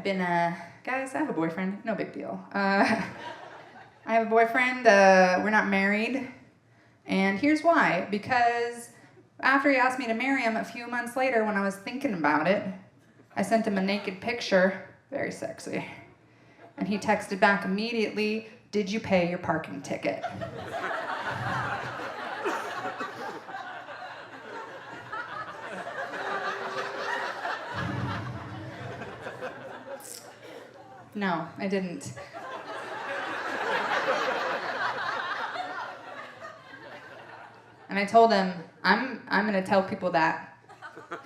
Guys, I have a boyfriend. No big deal. I have a boyfriend. We're not married. And here's why. Because after he asked me to marry him, a few months later, when I was thinking about it, I sent him a naked picture. Very sexy. And he texted back immediately, "Did you pay your parking ticket?" No, I didn't. And I told him, I'm gonna tell people that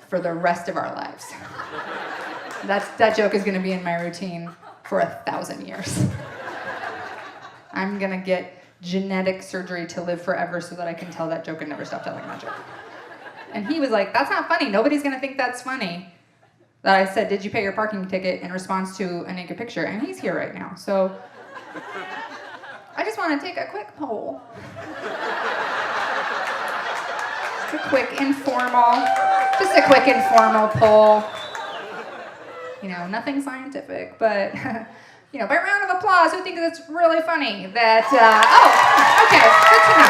for the rest of our lives. That joke is gonna be in my routine for 1,000 years. I'm gonna get genetic surgery to live forever so that I can tell that joke and never stop telling that joke. And he was like, "That's not funny. Nobody's gonna think that's funny." That I said, "Did you pay your parking ticket?" in response to a naked picture, and he's here right now. So I just want to take a quick poll. Just a quick informal poll. You know, nothing scientific, but you know, by round of applause, who thinks it's really funny that? Okay, good to know.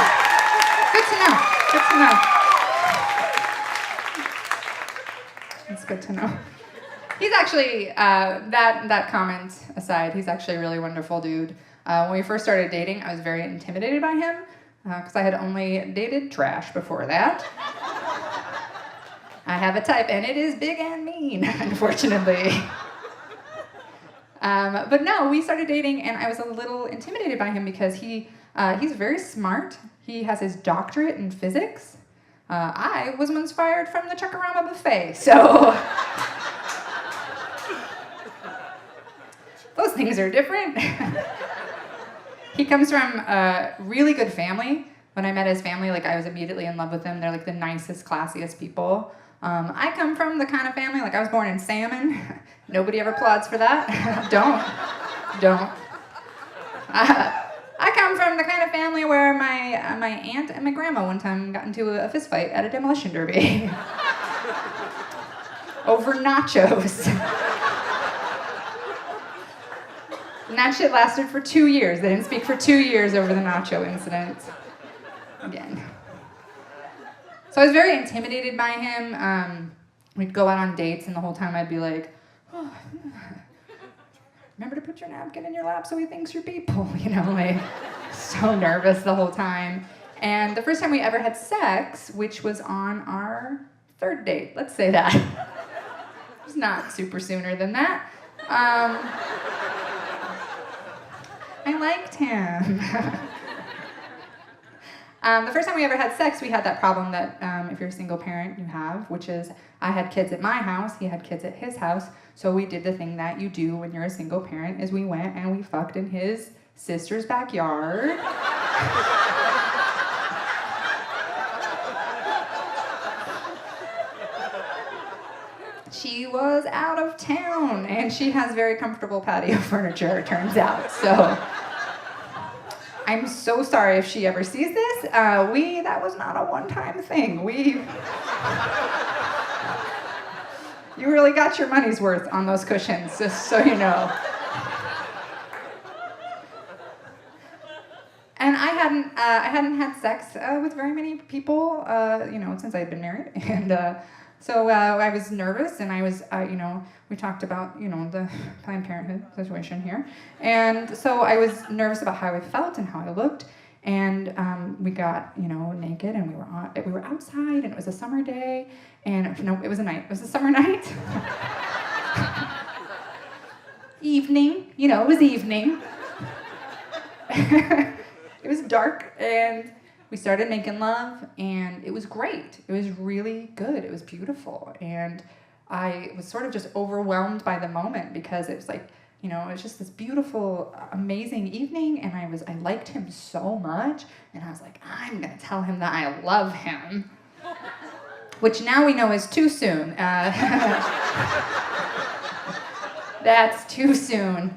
It's good to know. He's actually, that comment aside, he's actually a really wonderful dude. When we first started dating, I was very intimidated by him because I had only dated trash before that. I have a type, and it is big and mean, unfortunately. But no, we started dating, and I was a little intimidated by him because he's very smart. He has his doctorate in physics. I was once fired from the Chuckarama buffet, so those things are different. He comes from a really good family. When I met his family, like I was immediately in love with them. They're like the nicest, classiest people. I come from the kind of family, like I was born in salmon. Nobody ever applauds for that. Don't. I come from the kind of family where my aunt and my grandma one time got into a fist fight at a demolition derby. Over nachos. And that shit lasted for 2 years. They didn't speak for 2 years over the nacho incident. Again. So I was very intimidated by him. We'd go out on dates, and the whole time I'd be like, "Oh, remember to put your napkin in your lap so he thinks you're people," you know, like so nervous the whole time. And the first time we ever had sex, which was on our 3rd date, let's say that. It was not super sooner than that. I liked him. The first time we ever had sex, we had that problem that if you're a single parent, you have, which is I had kids at my house, he had kids at his house, so we did the thing that you do when you're a single parent, is we went and we fucked in his sister's backyard. She was out of town, and she has very comfortable patio furniture, it turns out, so I'm so sorry if she ever sees this. That was not a one-time thing. You really got your money's worth on those cushions, just so you know. And I hadn't had sex with very many people, since I had been married, and so I was nervous, and I was, we talked about, the Planned Parenthood situation here, and so I was nervous about how I felt and how I looked, and we got, naked, and we were outside, and it was a summer day, and no, it was a night. It was a summer night. Evening, it was evening. It was dark, and we started making love, and it was great. It was really good. It was beautiful, and I was sort of just overwhelmed by the moment because it was like, it was just this beautiful, amazing evening, and I liked him so much, and I was like, I'm gonna tell him that I love him, which now we know is too soon. That's too soon.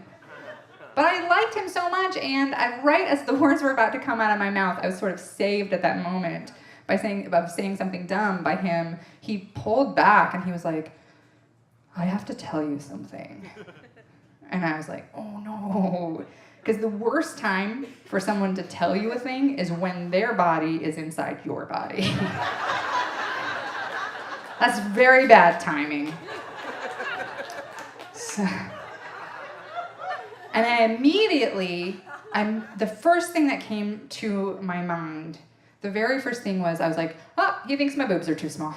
But I liked him so much, and right as the words were about to come out of my mouth, I was sort of saved at that moment by saying something dumb by him. He pulled back, and he was like, I have to tell you something. And I was like, oh no. Because the worst time for someone to tell you a thing is when their body is inside your body. That's very bad timing. So, and I immediately, the first thing that came to my mind, the very first thing was, I was like, oh, he thinks my boobs are too small.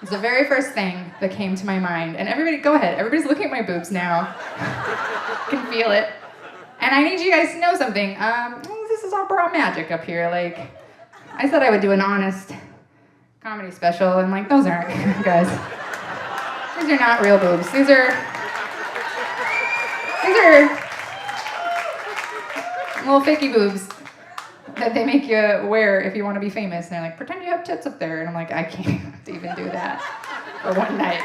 It's the very first thing that came to my mind. And everybody, go ahead. Everybody's looking at my boobs now. Can feel it. And I need you guys to know something. This is all bra magic up here. Like, I said I would do an honest comedy special, and like, those aren't, guys. These are not real boobs. These are little fakey boobs that they make you wear if you want to be famous. And they're like, pretend you have tits up there. And I'm like, I can't even do that for one night.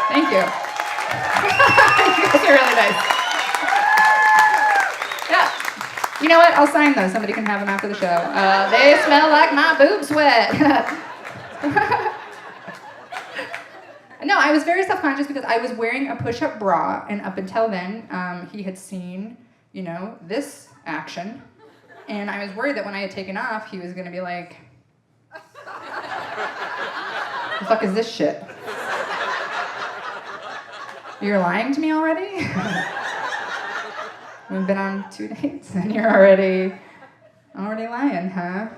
Thank you. You guys are really nice. Yeah. You know what? I'll sign those. Somebody can have them after the show. They smell like my boob sweat. No, I was very self-conscious because I was wearing a push-up bra, and up until then, he had seen, this action. And I was worried that when I had taken off, he was going to be like, the fuck is this shit? You're lying to me already? We've been on 2 dates and you're already lying, huh?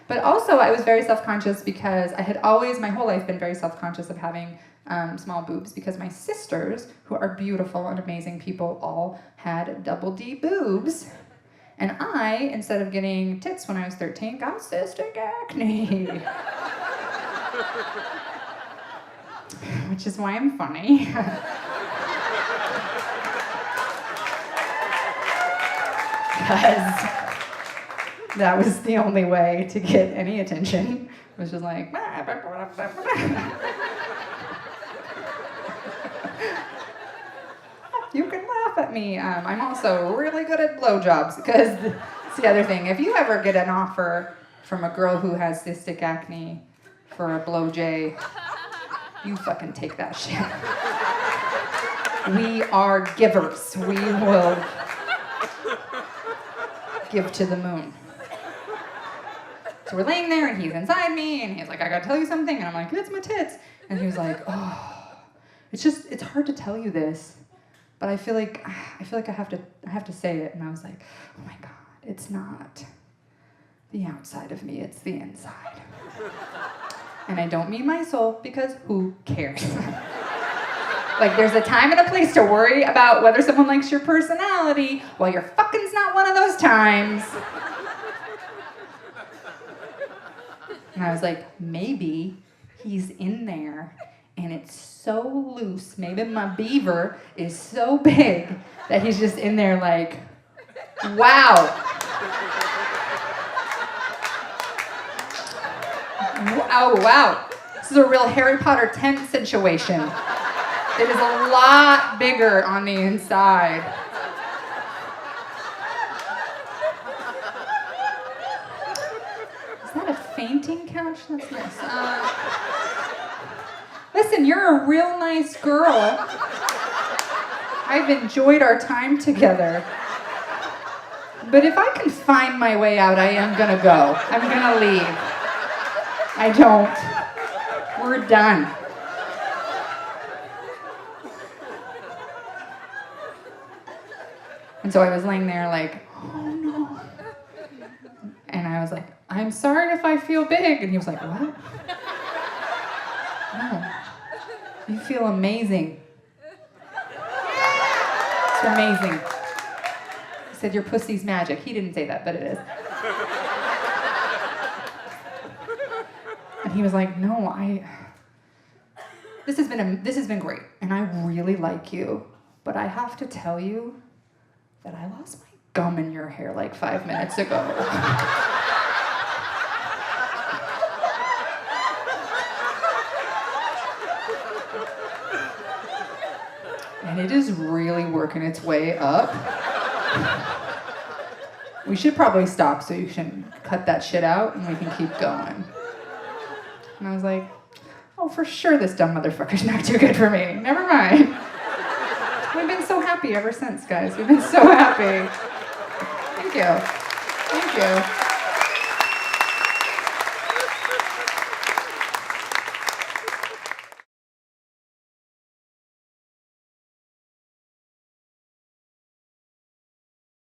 But also I was very self-conscious because I had always, my whole life, been very self-conscious of having small boobs because my sisters, who are beautiful and amazing people, all had double D boobs. And I, instead of getting tits when I was 13, got cystic acne. Which is why I'm funny. Because that was the only way to get any attention. It was just like, you can laugh at me. I'm also really good at blowjobs, because it's the other thing. If you ever get an offer from a girl who has cystic acne for a blowjay, you fucking take that shit. We are givers. We will give to the moon. So we're laying there, and he's inside me, and he's like, I gotta tell you something. And I'm like, it's my tits. And he was like, oh, it's hard to tell you this, but I feel like I have to say it. And I was like, oh my God, it's not the outside of me, it's the inside. And I don't mean my soul, because who cares? Like, there's a time and a place to worry about whether someone likes your personality, while your fucking's not one of those times. And I was like, maybe he's in there and it's so loose. Maybe my beaver is so big that he's just in there like, wow. Oh, wow. This is a real Harry Potter tent situation. It is a lot bigger on the inside. Is that a fainting couch? That's nice. Listen, you're a real nice girl. I've enjoyed our time together. But if I can find my way out, I am gonna go. I'm gonna leave. I don't. We're done. And so I was laying there like, oh no. And I was like, I'm sorry if I feel big. And he was like, what? No. You feel amazing. It's amazing. He said, your pussy's magic. He didn't say that, but it is. And he was like, no, this has been great. And I really like you. But I have to tell you that I lost my gum in your hair like 5 minutes ago. And it is really working its way up. We should probably stop so you can cut that shit out and we can keep going. And I was like, oh, for sure this dumb motherfucker's not too good for me. Never mind. We've been so happy ever since, guys. We've been so happy. Thank you. Thank you.